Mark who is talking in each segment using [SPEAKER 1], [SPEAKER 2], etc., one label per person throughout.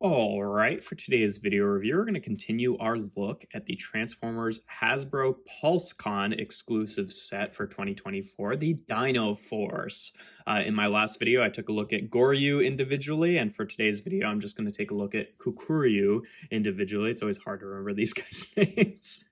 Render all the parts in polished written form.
[SPEAKER 1] All right, for today's video review, we're going to continue our look at the Transformers Hasbro Pulse Con exclusive set for 2024, the Dinoforce. In my last video, I took a look at Goryu individually, and for today's video, I'm just going to take a look at Kakuryu individually. It's always hard to remember these guys' names.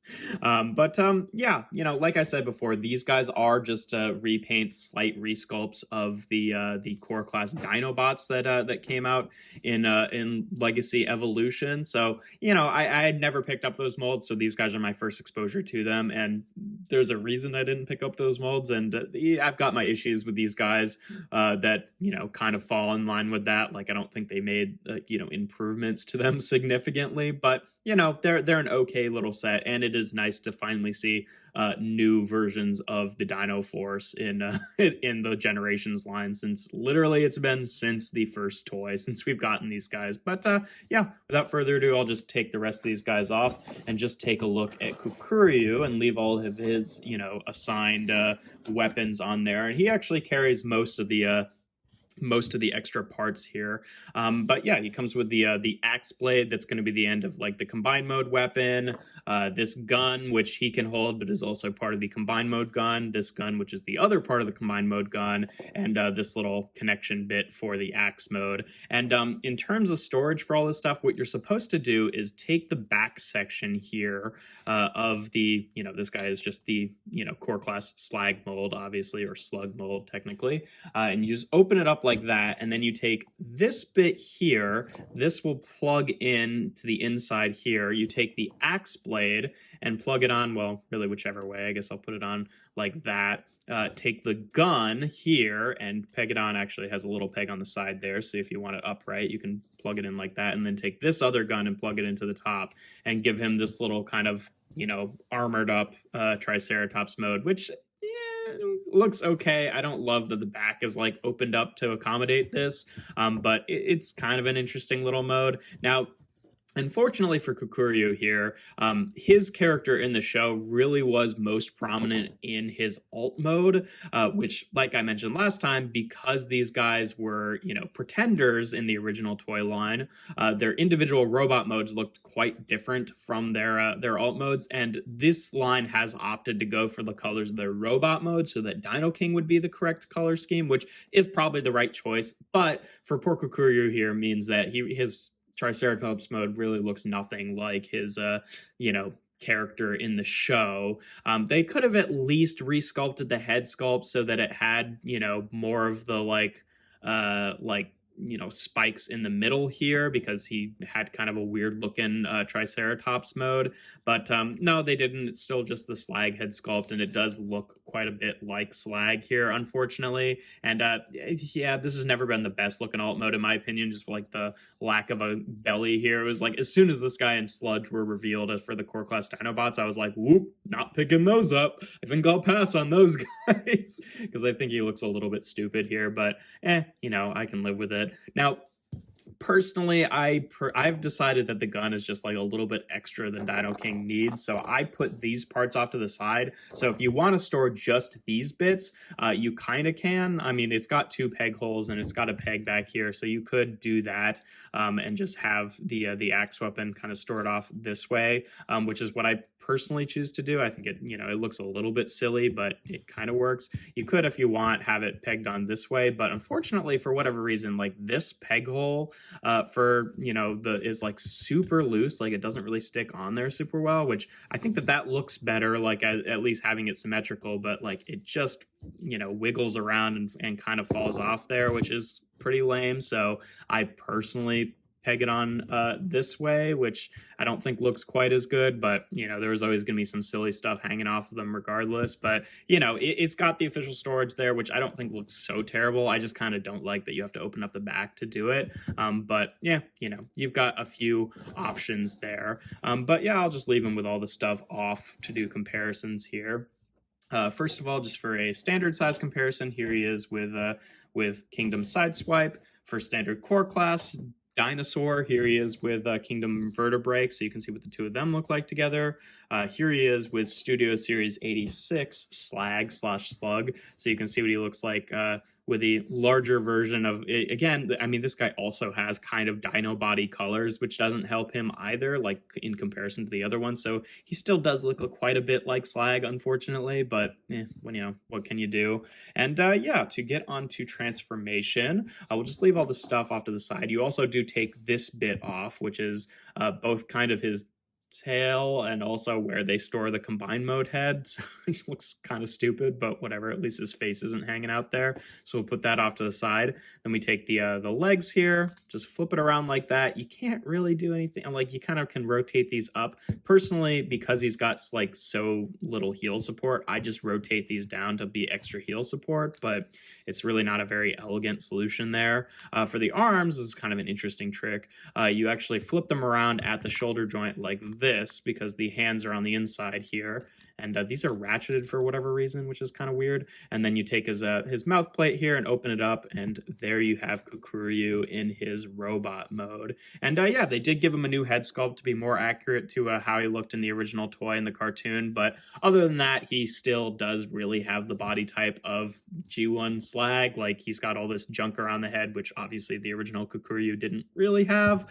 [SPEAKER 1] Yeah, like I said before, these guys are just repaints, slight resculpts of the core class Dinobots that came out in Legacy Evolution. So, I had never picked up those molds, so these guys are my first exposure to them, and there's a reason I didn't pick up those molds, and I've got my issues with these guys that, kind of fall in line with that. Like, I don't think they made, improvements to them significantly, but, they're an okay little set, and it is nice to finally see new versions of the Dinoforce in the Generations line, since literally it's been since the first toy since we've gotten these guys. But yeah, without further ado, I'll just take the rest of these guys off and just take a look at Kakuryu and leave all of his assigned weapons on there, and he actually carries most of the extra parts here. But yeah, he comes with the axe blade that's going to be the end of like the combined mode weapon, this gun which he can hold but is also part of the combined mode gun, this gun which is the other part of the combined mode gun, and this little connection bit for the axe mode. And in terms of storage for all this stuff, what you're supposed to do is take the back section here of the, this guy is just the core class slag mold, obviously, or slug mold technically, and you just open it up like that, and then you take this bit here, this will plug in to the inside here. You take the axe blade and plug it on, well, really whichever way, I guess I'll put it on like that. Take the gun here and peg it on. Actually, it has a little peg on the side there, so if you want it upright, you can plug it in like that, and then take this other gun and plug it into the top and give him this little kind of, armored up Triceratops mode, which looks okay. I don't love that the back is like opened up to accommodate this, but it's kind of an interesting little mode. Now, unfortunately for Kakuryu here, his character in the show really was most prominent in his alt mode, which, like I mentioned last time, because these guys were, pretenders in the original toy line, their individual robot modes looked quite different from their alt modes, and this line has opted to go for the colors of their robot mode so that Dino King would be the correct color scheme, which is probably the right choice, but for poor Kakuryu here means that his Triceratops mode really looks nothing like his, character in the show. They could have at least resculpted the head sculpt so that it had, more of the spikes in the middle here, because he had kind of a weird looking Triceratops mode, but no, they didn't. It's still just the slag head sculpt, and it does look quite a bit like slag here, unfortunately. And yeah, this has never been the best looking alt mode in my opinion, just like the lack of a belly here. It was like, as soon as this guy and Sludge were revealed for the core class Dinobots, I was like, whoop, not picking those up. I think I'll pass on those guys because I think he looks a little bit stupid here, but I can live with it. Now, personally, I've decided that the gun is just like a little bit extra than Dino King needs, so I put these parts off to the side. So if you want to store just these bits, you kind of can. I mean, it's got two peg holes and it's got a peg back here, so you could do that and just have the axe weapon kind of stored off this way, which is what I personally choose to do. I think it looks a little bit silly, but it kind of works. You could, if you want, have it pegged on this way, but unfortunately, for whatever reason, like this peg hole is like super loose, like it doesn't really stick on there super well, which I think that looks better, like at least having it symmetrical, but like it just wiggles around and kind of falls off there, which is pretty lame. So I personally peg it on this way, which I don't think looks quite as good, but there was always going to be some silly stuff hanging off of them regardless. But it's got the official storage there, which I don't think looks so terrible. I just kind of don't like that you have to open up the back to do it. But yeah, you've got a few options there. But yeah, I'll just leave them with all the stuff off to do comparisons here. First of all, just for a standard size comparison, here he is with Kingdom Sideswipe. For standard core class Dinosaur, here he is with Kingdom Vertebrae, so you can see what the two of them look like together. Here he is with Studio Series 86 Slag/Slug, so you can see what he looks like with the larger version of it. Again, I mean, this guy also has kind of dino body colors, which doesn't help him either, like in comparison to the other one. So he still does look quite a bit like Slag, unfortunately, but when, you know, what can you do? And yeah, to get onto transformation, we'll just leave all the stuff off to the side. You also do take this bit off, which is both kind of his tail and also where they store the combined mode head. So it looks kind of stupid, but whatever, at least his face isn't hanging out there. So we'll put that off to the side. Then we take the legs here, just flip it around like that. You can't really do anything, like you kind of can rotate these up. Personally, because he's got like so little heel support, I just rotate these down to be extra heel support, but it's really not a very elegant solution there. For the arms, this is kind of an interesting trick. You actually flip them around at the shoulder joint like this, because the hands are on the inside here, and these are ratcheted for whatever reason, which is kind of weird. And then you take his mouth plate here and open it up, and there you have Kakuryu in his robot mode. And yeah, they did give him a new head sculpt to be more accurate to how he looked in the original toy in the cartoon, but other than that, he still does really have the body type of G1 Slag. Like, he's got all this junk around the head, which obviously the original Kakuryu didn't really have,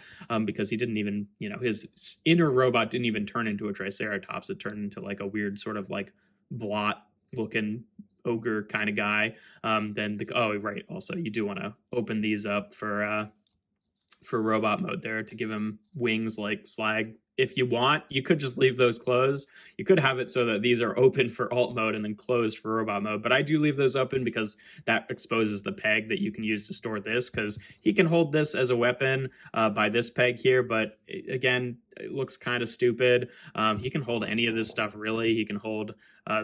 [SPEAKER 1] because he didn't even, you know, his inner robot didn't even turn into a Triceratops. It turned into like a weird sort of like blot looking ogre kind of guy. Then oh right, also you do want to open these up for robot mode there to give him wings like Slag. If you want, you could just leave those closed. You could have it so that these are open for alt mode and then closed for robot mode, but I do leave those open because that exposes the peg that you can use to store this, because he can hold this as a weapon by this peg here, but again, it looks kind of stupid. He can hold any of this stuff, really. He can hold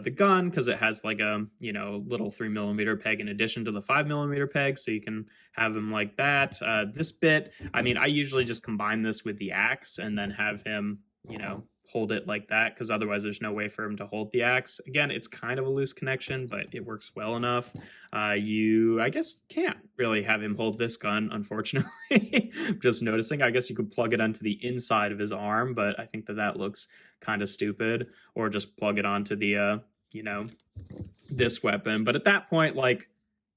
[SPEAKER 1] the gun because it has like a, you know, little 3mm peg in addition to the 5mm peg, so you can have him like that. This bit, I mean, I usually just combine this with the axe and then have him, you know, hold it like that, because otherwise there's no way for him to hold the axe. Again, it's kind of a loose connection, but it works well enough. You, I guess, can't really have him hold this gun, unfortunately. Just noticing, I guess you could plug it onto the inside of his arm, but I think that looks kind of stupid, or just plug it onto the, you know, this weapon. But at that point, like,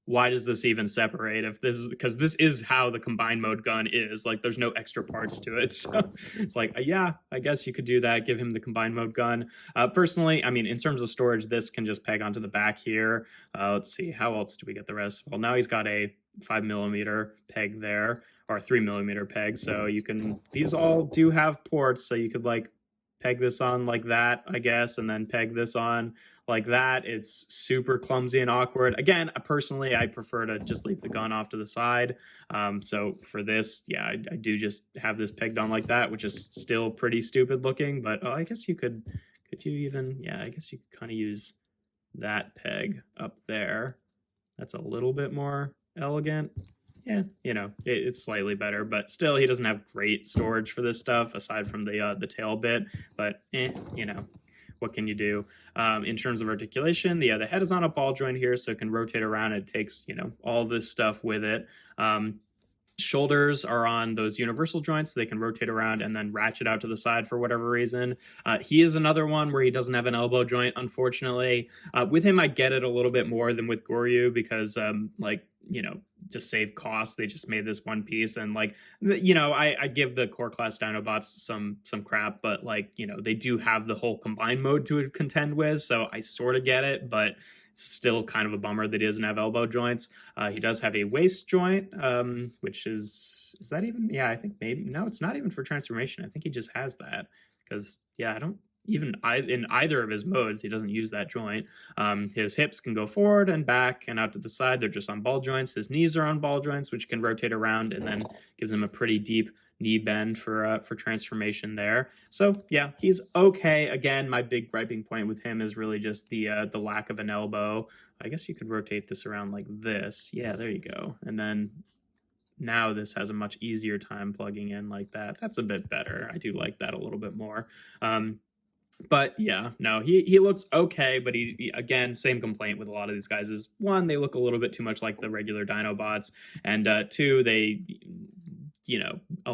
[SPEAKER 1] why does this even separate? If this is, because this is how the combined mode gun is, like, there's no extra parts to it. So it's like, yeah, I guess you could do that, give him the combined mode gun. Personally, I mean, in terms of storage, this can just peg onto the back here. Let's see, how else do we get the rest? Well, now he's got a 5mm peg there, or a 3mm peg. So you can, these all do have ports, so you could like peg this on like that, I guess, and then peg this on like that. It's super clumsy and awkward. Again, personally, I prefer to just leave the gun off to the side. So for this, yeah, I do just have this pegged on like that, which is still pretty stupid looking, but I guess you could you even, yeah, I guess you could kind of use that peg up there. That's a little bit more elegant. Yeah, you know, it's slightly better, but still, he doesn't have great storage for this stuff aside from the tail bit. But you know, what can you do? In terms of articulation, the head is on a ball joint here, so it can rotate around. It takes, you know, all this stuff with it. Shoulders are on those universal joints, so they can rotate around and then ratchet out to the side for whatever reason. He is another one where he doesn't have an elbow joint, unfortunately. With him, I get it a little bit more than with Goryu, because like, you know, to save costs, they just made this one piece. And like, you know, I give the core class Dinobots some crap, but like, you know, they do have the whole combined mode to contend with, so I sort of get it, but it's still kind of a bummer that he doesn't have elbow joints. He does have a waist joint, which is that even? Yeah, I think maybe, no, it's not even for transformation. I think he just has that, because yeah, I don't even, in either of his modes, he doesn't use that joint. His hips can go forward and back and out to the side. They're just on ball joints. His knees are on ball joints, which can rotate around and then gives him a pretty deep knee bend for transformation there. So yeah, he's okay. Again, my big griping point with him is really just the lack of an elbow. I guess you could rotate this around like this. Yeah, there you go. And then now this has a much easier time plugging in like that. That's a bit better. I do like that a little bit more. But yeah, no, he looks okay, but he again, same complaint with a lot of these guys is, one, they look a little bit too much like the regular Dinobots, and two,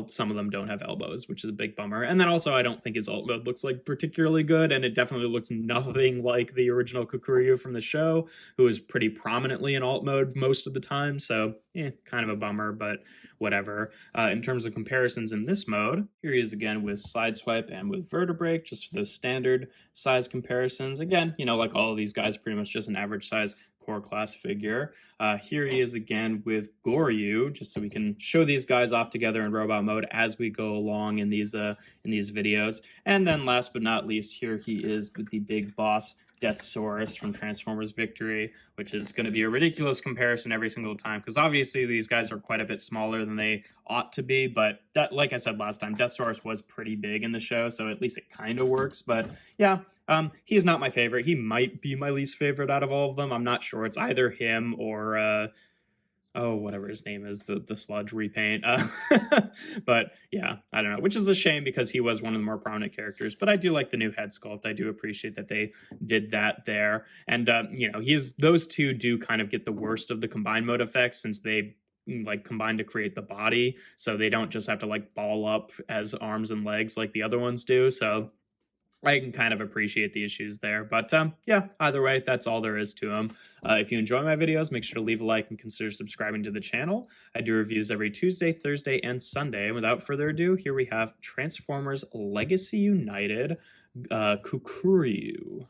[SPEAKER 1] some of them don't have elbows, which is a big bummer. And then also, I don't think his alt mode looks like particularly good, and it definitely looks nothing like the original Kakuryu from the show, who is pretty prominently in alt mode most of the time. So, kind of a bummer, but whatever. In terms of comparisons in this mode, here he is again with slide swipe and with vertebrae, just for those standard size comparisons. Again, like all of these guys, pretty much just an average size core class figure. Here he is again with Goryu, just so we can show these guys off together in robot mode as we go along in these videos. And then last but not least, here he is with the big boss Deathsaurus from Transformers Victory, which is going to be a ridiculous comparison every single time, because obviously these guys are quite a bit smaller than they ought to be, but that, like I said last time, Deathsaurus was pretty big in the show, so at least it kind of works. But yeah, he's not my favorite. He might be my least favorite out of all of them. I'm not sure. It's either him or whatever his name is, the sludge repaint. But yeah, I don't know, which is a shame because he was one of the more prominent characters. But I do like the new head sculpt. I do appreciate that they did that there. And those two do kind of get the worst of the combined mode effects, since they combine to create the body, so they don't just have to ball up as arms and legs like the other ones do. So I can kind of appreciate the issues there. But yeah, either way, that's all there is to them. If you enjoy my videos, make sure to leave a like and consider subscribing to the channel. I do reviews every Tuesday, Thursday, and Sunday. And without further ado, here we have Transformers Legacy United Kakuryu.